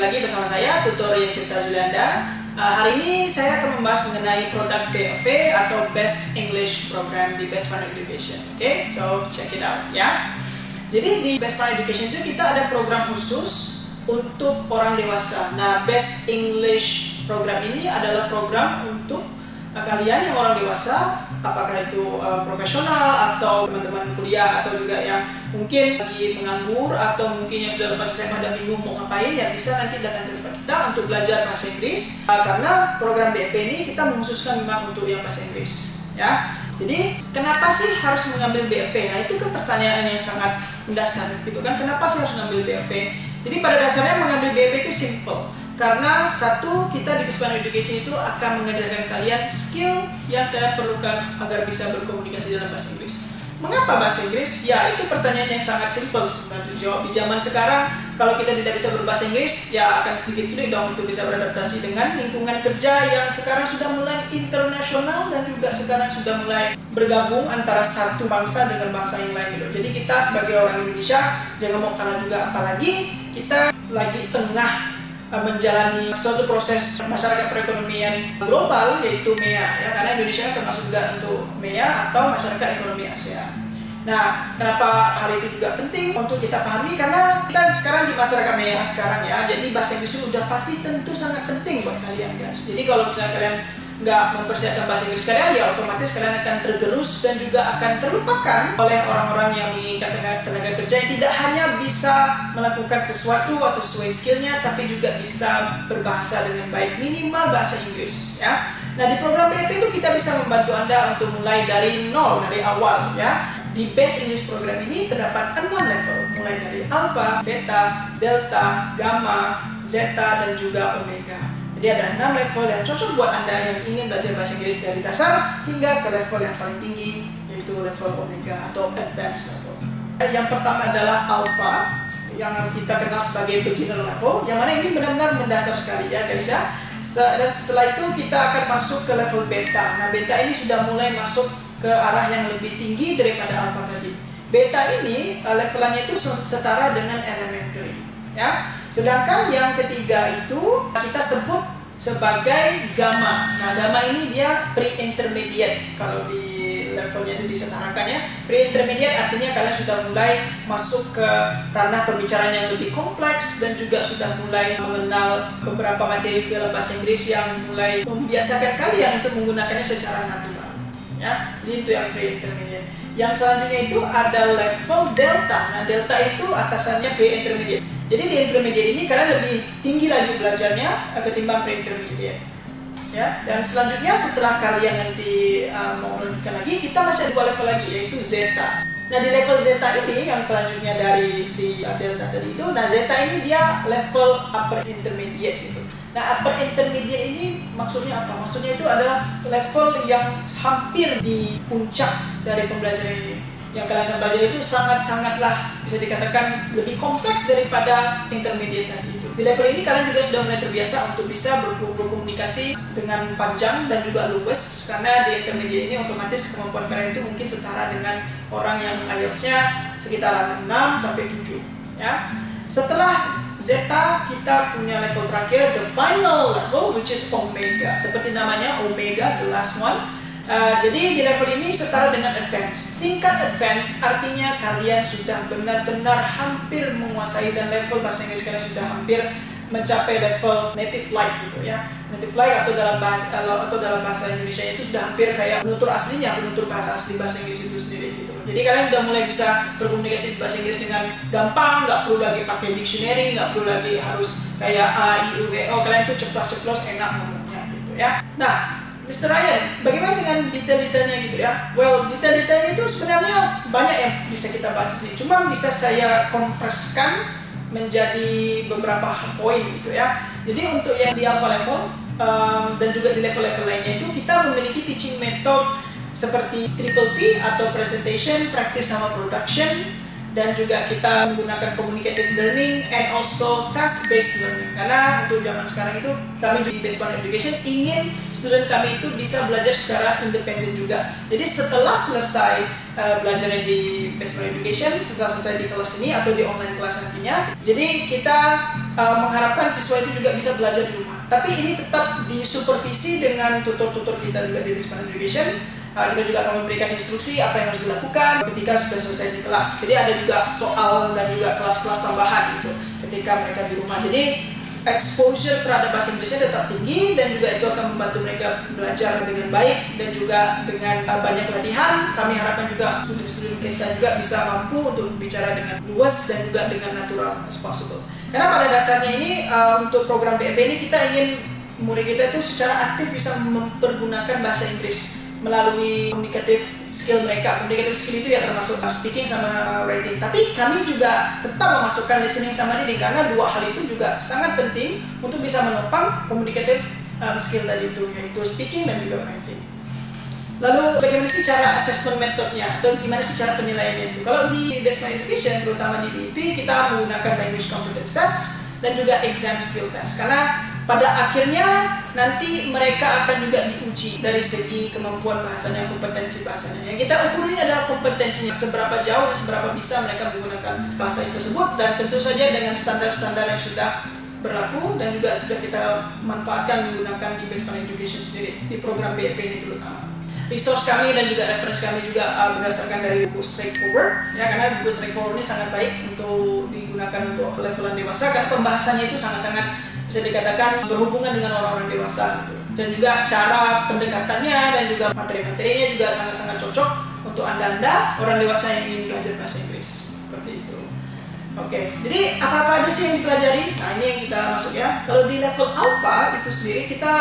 lagi bersama saya, Tutor yang Cipta Julianda. Hari ini saya akan membahas mengenai produk BEP atau Best English Program di Best Fun Education. Oke, so check it out ya. Jadi di Best Fun Education itu kita ada program khusus untuk orang dewasa. Nah, Best English Program ini adalah program untuk kalian yang orang dewasa, apakah itu profesional atau teman-teman kuliah atau juga yang mungkin lagi menganggur atau mungkin yang sudah lepas SMA dan bingung mau ngapain, ya bisa nanti datang ke tempat kita untuk belajar bahasa Inggris. Karena program BEP ini kita mengkhususkan memang untuk yang bahasa Inggris ya. Jadi kenapa sih harus mengambil BEP? Nah, itu kan pertanyaan yang sangat mendasar gitu kan. Kenapa sih harus mengambil BEP? Jadi pada dasarnya mengambil BEP itu simple. Karena satu, kita di Best Fun Education itu akan mengajarkan kalian skill yang kalian perlukan agar bisa berkomunikasi dalam bahasa Inggris. Mengapa bahasa Inggris? Ya, itu pertanyaan yang sangat simple sebenarnya dijawab. Di zaman sekarang, kalau kita tidak bisa berbahasa Inggris, ya akan sedikit sulit dong untuk bisa beradaptasi dengan lingkungan kerja yang sekarang sudah mulai internasional dan juga sekarang sudah mulai bergabung antara satu bangsa dengan bangsa yang lain gitu. Jadi kita sebagai orang Indonesia jangan mau kalah juga, apalagi kita lagi tengah menjalani suatu proses masyarakat perekonomian global yaitu MEA ya, karena Indonesia termasuk juga untuk MEA atau masyarakat ekonomi ASEAN. Nah, kenapa hal itu juga penting untuk kita pahami? Karena kita sekarang di masyarakat MEA sekarang ya, jadi bahasa Inggris itu udah pasti tentu sangat penting buat kalian guys. Jadi kalau misalnya kalian nggak mempersiapkan bahasa Inggris kalian, ya otomatis kalian akan tergerus dan juga akan terlupakan oleh orang-orang yang menginginkan tenaga kerja yang tidak hanya bisa melakukan sesuatu atau sesuai skillnya, tapi juga bisa berbahasa dengan baik, minimal bahasa Inggris ya. Nah, di program BEP itu kita bisa membantu Anda untuk mulai dari nol, dari awal ya. Di Best English Program ini terdapat 6 level, mulai dari Alpha, Beta, Delta, Gamma, Zeta, dan juga Omega. Jadi ada 6 level yang cocok buat Anda yang ingin belajar bahasa Inggris dari dasar hingga ke level yang paling tinggi, yaitu level Omega atau Advanced level. Yang pertama adalah Alpha, yang kita kenal sebagai beginner level, yang mana ini benar-benar mendasar sekali ya guys ya. Dan setelah itu kita akan masuk ke level Beta. Nah, Beta ini sudah mulai masuk ke arah yang lebih tinggi daripada Alpha tadi. Beta ini levelannya itu setara dengan elementary ya. Sedangkan yang ketiga itu kita sebut sebagai Gamma. Nah, Gamma ini dia pre-intermediate kalau di levelnya itu disetarakan ya. Pre-intermediate artinya kalian sudah mulai masuk ke ranah pembicaraan yang lebih kompleks dan juga sudah mulai mengenal beberapa materi dalam bahasa Inggris yang mulai membiasakan kalian untuk menggunakannya secara natural ya. Jadi itu yang pre-intermediate. Yang selanjutnya itu ada level Delta. Nah, Delta itu atasannya pre-intermediate. Jadi di intermediate ini kalian lebih tinggi lagi belajarnya ketimbang pre-intermediate ya. Dan selanjutnya setelah kalian nanti mau melanjutkan lagi, kita masih ada 2 level lagi, yaitu Zeta. Nah, di level Zeta ini yang selanjutnya dari si Delta tadi itu, nah Zeta ini dia level upper intermediate gitu. Nah, upper intermediate ini maksudnya apa? Maksudnya itu adalah level yang hampir di puncak dari pembelajaran ini. Yang kalian akan belajar itu sangat-sangatlah bisa dikatakan lebih kompleks daripada intermediate tadi itu. Di level ini kalian juga sudah mulai terbiasa untuk bisa berkomunikasi dengan panjang dan juga luwes, karena di intermediate ini otomatis kemampuan kalian itu mungkin setara dengan orang yang IELTS-nya sekitar 6 sampai 7 ya. Setelah Zeta kita punya level terakhir, the final level, which is Omega. Seperti namanya Omega, the last one. Jadi di level ini setara dengan advance. Tingkat advance artinya kalian sudah benar-benar hampir menguasai dan level bahasa Inggris kalian sudah hampir mencapai level native like gitu ya. Native like atau dalam bahasa Indonesia itu sudah hampir kayak penutur aslinya, penutur bahasa asli bahasa Inggris itu sendiri gitu. Jadi kalian sudah mulai bisa berkomunikasi bahasa Inggris dengan gampang, nggak perlu lagi pakai dictionary, nggak perlu lagi harus kayak A, I, U, E, O. Kalian itu ceplos-ceplos enak ngomongnya gitu ya. Nah, Mr. Ryan, bagaimana dengan detail-detailnya gitu ya? Well, detail-detailnya itu sebenarnya banyak yang bisa kita bahas sih. Cuma bisa saya kompreskan menjadi beberapa poin gitu ya. Jadi untuk yang di alpha level dan juga di level-level lainnya itu kita memiliki teaching method seperti triple P atau presentation, practice sama production, dan juga kita menggunakan communicative learning and also task-based learning. Karena untuk zaman sekarang itu kami di Best Fun Education ingin student kami itu bisa belajar secara independen juga. Jadi setelah selesai belajarnya di Best Fun Education, setelah selesai di kelas ini atau di online kelas nantinya, jadi kita mengharapkan siswa itu juga bisa belajar di rumah. Tapi ini tetap disupervisi dengan tutor-tutor kita juga di Best Education. Kita juga akan memberikan instruksi apa yang harus dilakukan ketika sudah selesai di kelas. Jadi ada juga soal dan juga kelas-kelas tambahan gitu ketika mereka di rumah. Jadi exposure terhadap bahasa Inggrisnya tetap tinggi, dan juga itu akan membantu mereka belajar dengan baik dan juga dengan banyak latihan. Kami harapkan juga student-student kita juga bisa mampu untuk bicara dengan luas dan juga dengan natural as possible. Karena pada dasarnya ini untuk program BEP ini kita ingin murid kita itu secara aktif bisa mempergunakan bahasa Inggris melalui communicative skill mereka. Communicative skill itu ya termasuk speaking sama writing. Tapi kami juga tetap memasukkan listening sama reading karena dua hal itu juga sangat penting untuk bisa menopang communicative skill tadi itu, yaitu speaking dan juga writing. Lalu bagaimana sih cara assessment methodnya atau gimana sih cara penilaiannya itu? Kalau di Best Education, terutama di BIP, kita menggunakan language competence test dan juga exam skill test. Karena pada akhirnya nanti mereka akan juga diuji dari segi kemampuan bahasanya, kompetensi bahasanya. Yang kita ukur ini adalah kompetensinya, seberapa jauh dan seberapa bisa mereka menggunakan bahasa itu tersebut, dan tentu saja dengan standar-standar yang sudah berlaku dan juga sudah kita manfaatkan menggunakan di Best Education sendiri di program BEP ini terutama. Resource kami dan juga reference kami juga berdasarkan dari buku Straightforward, ya, karena buku Straightforward ini sangat baik untuk digunakan untuk levelan dewasa karena pembahasannya itu sangat-sangat bisa dikatakan berhubungan dengan orang-orang dewasa gitu. Dan juga cara pendekatannya dan juga materi-materinya juga sangat-sangat cocok untuk anda-anda orang dewasa yang ingin belajar bahasa Inggris seperti itu. Oke, jadi apa-apa aja sih yang dipelajari? Nah, ini yang kita masuk ya. Kalau di level Alpha itu sendiri kita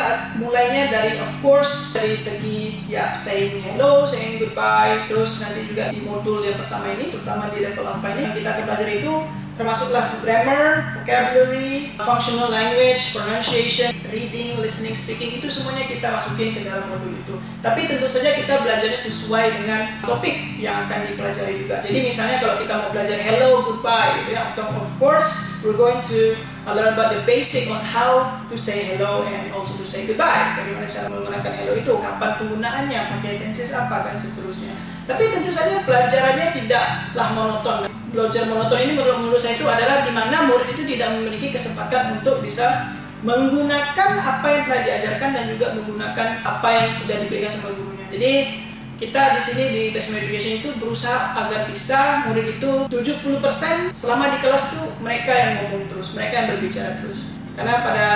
mulainya dari, of course, dari segi ya saying hello, saying goodbye. Terus nanti juga di modul yang pertama ini, terutama di level Alpha ini, yang kita akan pelajari itu termasuklah grammar, vocabulary, functional language, pronunciation, reading, listening, speaking, itu semuanya kita masukin ke dalam modul itu. Tapi tentu saja kita belajarnya sesuai dengan topik yang akan dipelajari juga. Jadi misalnya kalau kita mau belajar hello, goodbye, ya, of course we're going to learn about the basic on how to say hello and also to say goodbye. Bagaimana cara menggunakan hello itu, kapan penggunaannya, pakai tenses apa, dan seterusnya. Tapi tentu saja pelajarannya tidaklah monoton. Belajar monoton ini menurut saya itu adalah di mana murid itu tidak memiliki kesempatan untuk bisa menggunakan apa yang telah diajarkan dan juga menggunakan apa yang sudah diberikan sama gurunya. Jadi kita di sini di Best Education itu berusaha agar bisa murid itu 70% selama di kelas itu mereka yang ngomong terus, mereka yang berbicara terus. Karena pada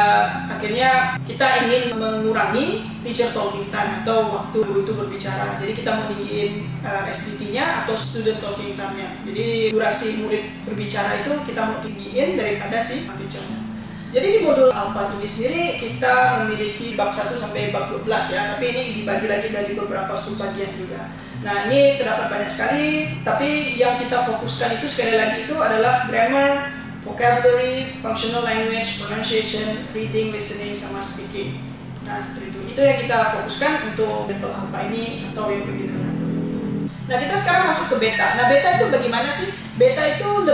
akhirnya kita ingin mengurangi teacher talking time atau waktu guru itu berbicara. Jadi kita mau tinggiin STT-nya atau student talking time-nya. Jadi durasi murid berbicara itu kita mau tinggiin daripada si teacher-nya. Jadi di modul Alpha ini sendiri kita memiliki bab 1 sampai bab 12 ya, tapi ini dibagi lagi dari beberapa subbagian juga. Nah, ini terdapat banyak sekali, tapi yang kita fokuskan itu sekali lagi itu adalah grammar, vocabulary, functional language, pronunciation, reading, listening, sama speaking. Nah, seperti itu. Itu yang kita fokuskan untuk level Alpha ini atau yang beginner level ini. Nah, kita sekarang masuk ke beta. Nah, beta itu bagaimana sih? Beta itu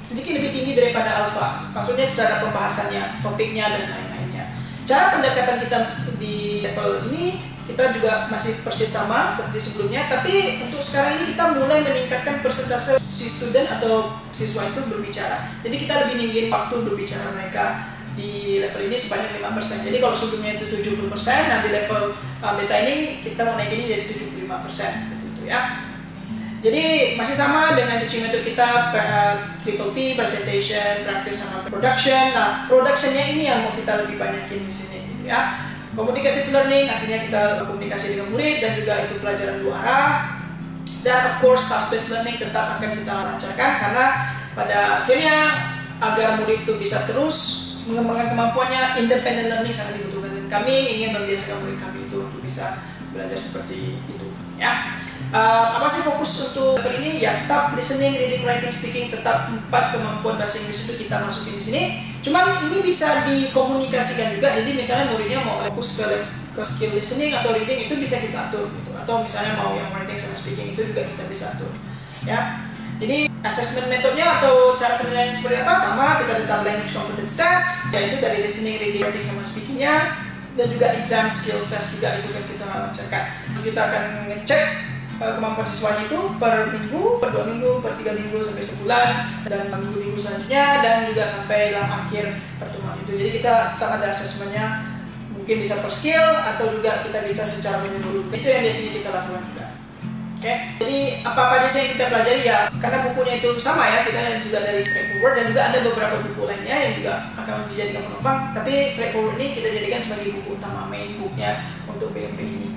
sedikit lebih tinggi daripada Alpha. Maksudnya secara pembahasannya, topiknya, dan lain-lainnya. Cara pendekatan kita di level ini kita juga masih persis sama seperti sebelumnya, tapi untuk sekarang ini kita mulai meningkatkan persentase si student atau siswa itu berbicara. Jadi kita lebih ninggiin waktu berbicara mereka di level ini sebanyak 5%. Jadi kalau sebelumnya itu 70%, nah di level beta ini kita mau naikin ini jadi 75% seperti itu ya. Jadi masih sama dengan teaching method kita, triple P, presentation, practice, sama production. Nah, productionnya ini yang mau kita lebih banyakin di sini gitu ya. Communicative learning, akhirnya kita komunikasi dengan murid dan juga itu pelajaran dua arah. Dan of course task-based learning tetap akan kita lancarkan karena pada akhirnya agar murid itu bisa terus mengembangkan kemampuannya, independent learning sangat dibutuhkan. Dan kami ingin membiasakan murid kami itu untuk bisa belajar seperti itu ya. Apa sih fokus untuk level ini? Ya tetap listening, reading, writing, speaking, tetap 4 kemampuan bahasa Inggris itu kita masukin di sini. Cuman ini bisa dikomunikasikan juga. Jadi misalnya muridnya mau fokus ke skill listening atau reading itu bisa kita atur gitu. Atau misalnya mau yang writing sama speaking itu juga kita bisa atur. Ya. Jadi assessment metodenya atau cara penilaian seperti apa sama, kita tetap language competence test, yaitu dari listening, reading, writing sama speakingnya, dan juga exam skills test juga itu kan kita lancarkan. Kita akan ngecek kemampuan siswanya itu per minggu, per 2 minggu, per 3 minggu sampai sebulan, dan minggu-minggu selanjutnya, dan juga sampai akhir pertemuan itu. Jadi kita tetap ada asesmennya, mungkin bisa per skill atau juga kita bisa secara menyeluruh. Itu yang biasanya kita lakukan juga. Oke, jadi apa-apa aja yang kita pelajari ya, karena bukunya itu sama ya, kita juga dari straightforward, dan juga ada beberapa buku lainnya yang juga akan dijadikan penumpang. Tapi straightforward ini kita jadikan sebagai buku utama, main booknya untuk BMP ini.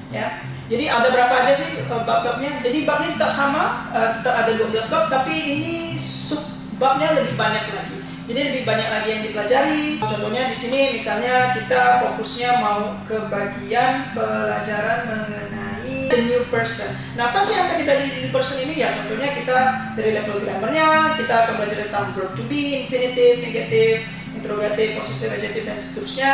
Ya, jadi ada berapa aja sih bab-babnya? Jadi babnya tetap sama, tetap ada 12 bab, tapi ini sub-babnya lebih banyak lagi. Jadi lebih banyak lagi yang dipelajari. Contohnya di sini misalnya kita fokusnya mau ke bagian pelajaran mengenai the new person. Nah, apa sih yang akan dipelajari the new person ini? Ya, contohnya kita dari level grammarnya, kita akan belajar tentang verb to be, infinitive, negative, interrogative, possessive, adjective, dan seterusnya.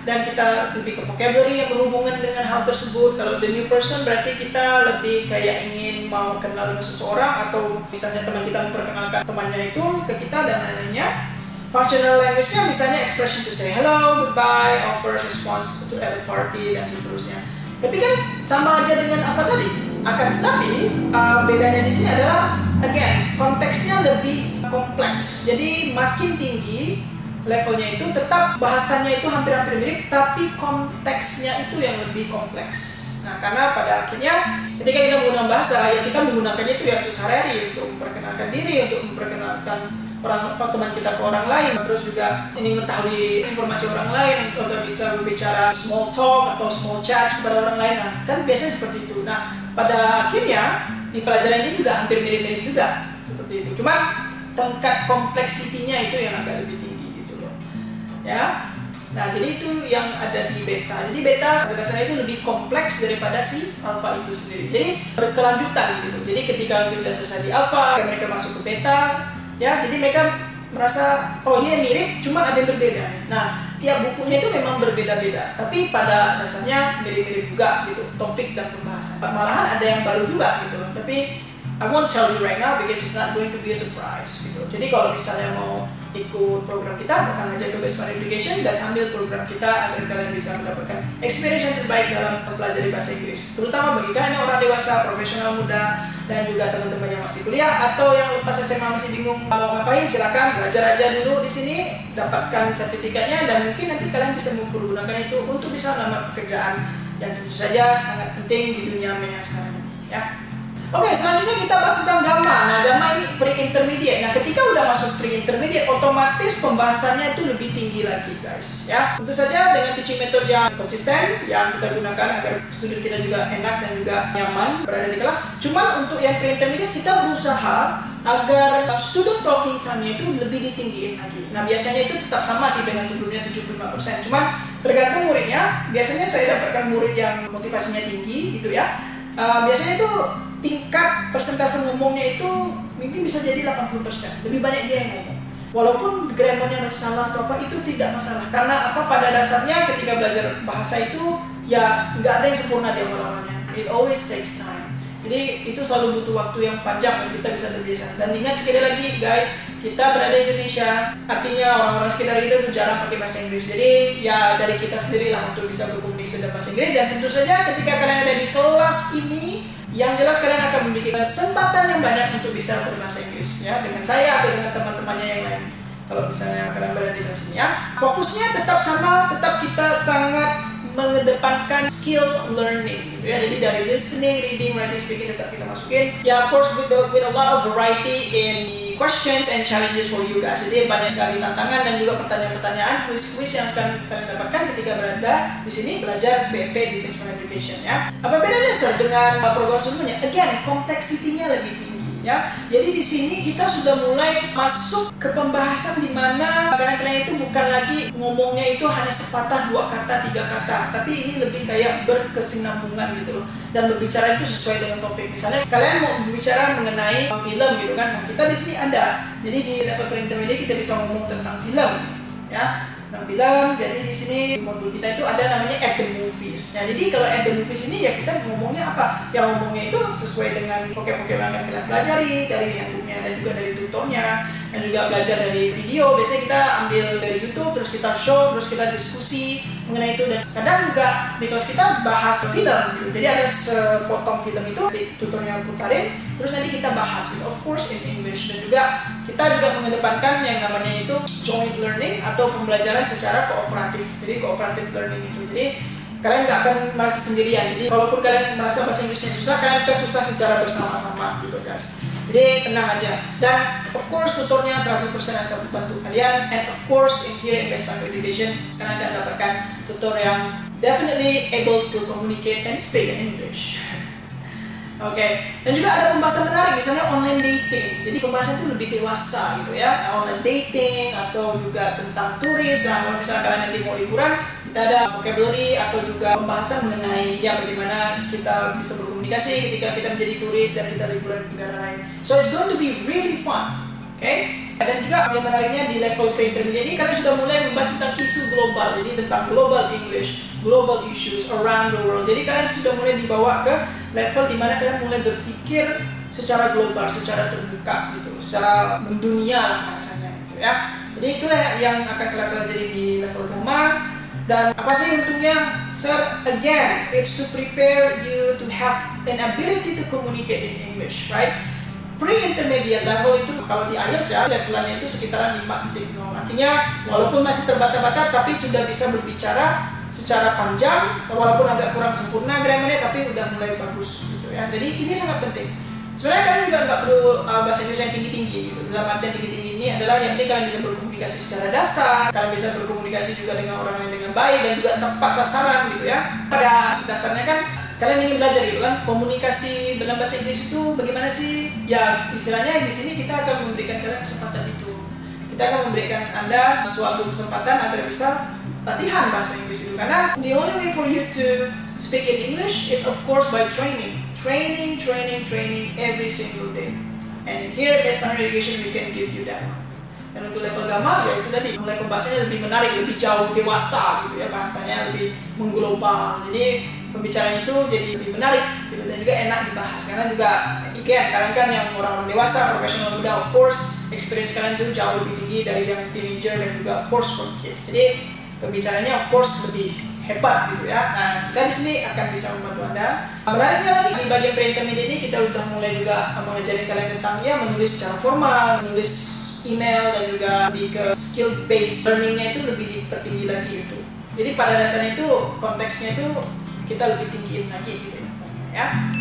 Dan kita lebih ke vocabulary yang berhubungan dengan hal tersebut. Kalau the new person berarti kita lebih kayak ingin mau kenal dengan seseorang, atau misalnya teman kita memperkenalkan temannya itu ke kita dan lain-lainnya. Functional language-nya misalnya expression to say hello, goodbye, offers, response to every party, dan seterusnya. Tapi kan sama aja dengan apa tadi. Akan tetapi bedanya di sini adalah again konteksnya lebih kompleks. Jadi makin tinggi levelnya itu tetap bahasanya itu hampir-hampir mirip, tapi konteksnya itu yang lebih kompleks. Nah, karena pada akhirnya ketika kita menggunakan bahasa, ya kita menggunakannya itu ya untuk sehari-hari, untuk memperkenalkan diri, untuk memperkenalkan teman kita ke orang lain, terus juga ingin mengetahui informasi orang lain, atau bisa berbicara small talk atau small chat kepada orang lain. Nah, kan biasanya seperti itu. Nah, pada akhirnya di pelajaran ini juga hampir mirip-mirip juga seperti itu. Cuma tingkat kompleksitinya itu yang agak lebih tinggi gitu loh. Ya. Nah, jadi itu yang ada di beta. Jadi beta pada dasarnya itu lebih kompleks daripada si alpha itu sendiri. Jadi berkelanjutan gitu. Jadi ketika nanti udah selesai di alpha, mereka masuk ke beta, ya, jadi mereka merasa oh ini yang mirip, cuma ada yang berbeda. Nah, tiap bukunya itu memang berbeda-beda, tapi pada dasarnya mirip-mirip juga gitu, topik dan pembahasan. Malahan ada yang baru juga gitu loh. Tapi I won't tell you right now because it's not going to be a surprise gitu. Jadi kalau misalnya mau ikut program kita, datang aja ke Best Fun Education dan ambil program kita agar kalian bisa mendapatkan experience yang terbaik dalam mempelajari bahasa Inggris. Terutama bagi kalian yang orang dewasa, profesional muda, dan juga teman-teman yang masih kuliah atau yang lepas SMA masih bingung mau ngapain, silakan belajar aja dulu di sini, dapatkan sertifikatnya, dan mungkin nanti kalian bisa mempergunakan itu untuk bisa melamar pekerjaan yang tentu saja sangat penting di dunia maya sekarang ini, ya. Oke, selanjutnya kita bahas tentang gamma. Nah, gamma ini pre-intermediate. Nah, ketika udah masuk pre-intermediate, otomatis pembahasannya itu lebih tinggi lagi, guys. Ya, tentu saja dengan teaching method yang konsisten yang kita gunakan agar student kita juga enak dan juga nyaman berada di kelas. Cuman untuk yang pre-intermediate kita berusaha agar student talking time-nya itu lebih ditinggiin lagi. Nah, biasanya itu tetap sama sih dengan sebelumnya 75%. Cuman tergantung muridnya. Biasanya saya dapatkan murid yang motivasinya tinggi gitu ya. Biasanya itu tingkat persentase ngomongnya itu mungkin bisa jadi 80%. Lebih banyak dia yang ngomong. Walaupun grammarnya masih salah atau apa, itu tidak masalah. Karena apa, pada dasarnya ketika belajar bahasa itu ya nggak ada yang sempurna di awal-awalnya. It always takes time. Jadi itu selalu butuh waktu yang panjang untuk kita bisa terbiasa. Dan ingat sekali lagi guys, kita berada di Indonesia, artinya orang-orang sekitar kita itu jarang pakai bahasa Inggris. Jadi ya dari kita sendirilah untuk bisa berkomunikasi dengan bahasa Inggris. Dan tentu saja ketika kalian ada di kelas ini, yang jelas kalian akan memiliki kesempatan yang banyak untuk bisa berbahasa Inggris ya, dengan saya atau dengan teman-temannya yang lain. Kalau misalnya kalian berada di kelas ini ya, fokusnya tetap sama, tetap kita sangat mengedepankan skill learning gitu ya. Jadi dari listening, reading, writing, speaking tetap kita masukin. Ya, of course with a lot of variety in the questions and challenges for you guys. Jadi banyak sekali tantangan dan juga pertanyaan-pertanyaan, quiz-quiz yang akan kalian dapatkan ketika berada di sini belajar BMP di Best Fun Education ya. Apa bedanya sir dengan program sebelumnya? Again, kompleksitinya lebih tinggi. Ya, jadi di sini kita sudah mulai masuk ke pembahasan di mana kalian itu bukan lagi ngomongnya itu hanya sepatah, 2 kata, 3 kata, tapi ini lebih kayak berkesinambungan gitu loh. Dan berbicara itu sesuai dengan topik. Misalnya kalian mau berbicara mengenai film gitu kan, nah kita di sini ada. Jadi di level pre-intermediate kita bisa ngomong tentang film, ya, tentang film. Jadi di sini di modul kita itu ada namanya at the movies. Nah, jadi kalau at the movies ini ya kita ngomongnya apa? Yang ngomongnya itu sesuai dengan vocab-vocab yang akan kita pelajari dari handbooknya dan juga dari tutornya, dan juga belajar dari video. Biasanya kita ambil dari YouTube, terus kita show, terus kita diskusi mengenai itu. Dan kadang juga di kelas kita bahas film gitu. Jadi ada sepotong film itu tutornya putarin, terus nanti kita bahas gitu. Of course in English. Dan juga kita juga mengedepankan yang namanya itu joint learning atau pembelajaran secara kooperatif. Jadi cooperative learning itu. Jadi kalian nggak akan merasa sendirian. Jadi kalaupun kalian merasa bahasa Inggrisnya susah, kalian akan susah secara bersama-sama gitu guys. Jadi tenang aja. Dan of course tutornya 100% akan membantu kalian. And of course in here in Best Final Education, kalian akan dapatkan tutor yang definitely able to communicate and speak in English. Oke. Dan juga ada pembahasan menarik, misalnya online dating. Jadi pembahasan itu lebih dewasa gitu ya. Online dating atau juga tentang turis. Nah, kalau misalnya kalian nanti mau liburan, kita ada vocabulary atau juga pembahasan mengenai ya bagaimana kita bisa berkomunikasi ketika kita menjadi turis dan kita liburan di negara lain. So it's going to be really fun. Oke? Dan juga yang menariknya di level pre-intermediate ini kalian sudah mulai membahas tentang isu global. Jadi tentang global English, global issues around the world. Jadi kalian sudah mulai dibawa ke level dimana kalian mulai berpikir secara global, secara terbuka gitu, secara mendunia lah bahasanya gitu ya. Jadi itulah yang akan kalian pelajari di level Gamma. Dan apa sih untungnya? Sir, again, it's to prepare you to have an ability to communicate in English, right? Pre-intermediate level itu kalau di IELTS ya, levelannya itu sekitaran 5.0. Artinya walaupun masih terbata-bata tapi sudah bisa berbicara secara panjang, walaupun agak kurang sempurna grammarnya tapi udah mulai bagus gitu ya. Jadi ini sangat penting. Sebenarnya kalian juga nggak perlu bahasa Inggris yang tinggi-tinggi gitu. Dalam artian tinggi-tinggi ini adalah yang penting kalian bisa berkomunikasi secara dasar, kalian bisa berkomunikasi juga dengan orang lain dengan baik dan juga tepat sasaran gitu ya. Pada dasarnya kan kalian ingin belajar gitu kan, komunikasi dalam bahasa Inggris itu bagaimana sih? Ya istilahnya di sini kita akan memberikan kalian kesempatan itu. Kita akan memberikan Anda suatu kesempatan agar bisa latihan bahasa Inggris itu. Karena the only way for you to speak in English is of course by training. Training every single day. And here Best Final Education we can give you that one. Dan untuk level Gamma ya itu tadi mulai pembahasannya lebih menarik, lebih jauh dewasa gitu ya, bahasanya lebih mengglobal. Jadi pembicaraan itu jadi lebih menarik gitu dan juga enak dibahas karena juga again kalian kan yang orang-orang dewasa, profesional muda, of course experience kalian itu jauh lebih tinggi dari yang teenager dan juga of course for kids. Jadi pembicaranya of course lebih hebat gitu ya. Nah, kita di sini akan bisa membantu Anda. Menariknya lagi di bagian pre-intermediate ini kita udah mulai juga mengajarin kalian tentang ya menulis secara formal, menulis email dan juga lebih ke skill based learningnya itu lebih dipertinggi lagi gitu. Jadi pada dasarnya itu konteksnya itu kita lebih tinggiin lagi gitu ya.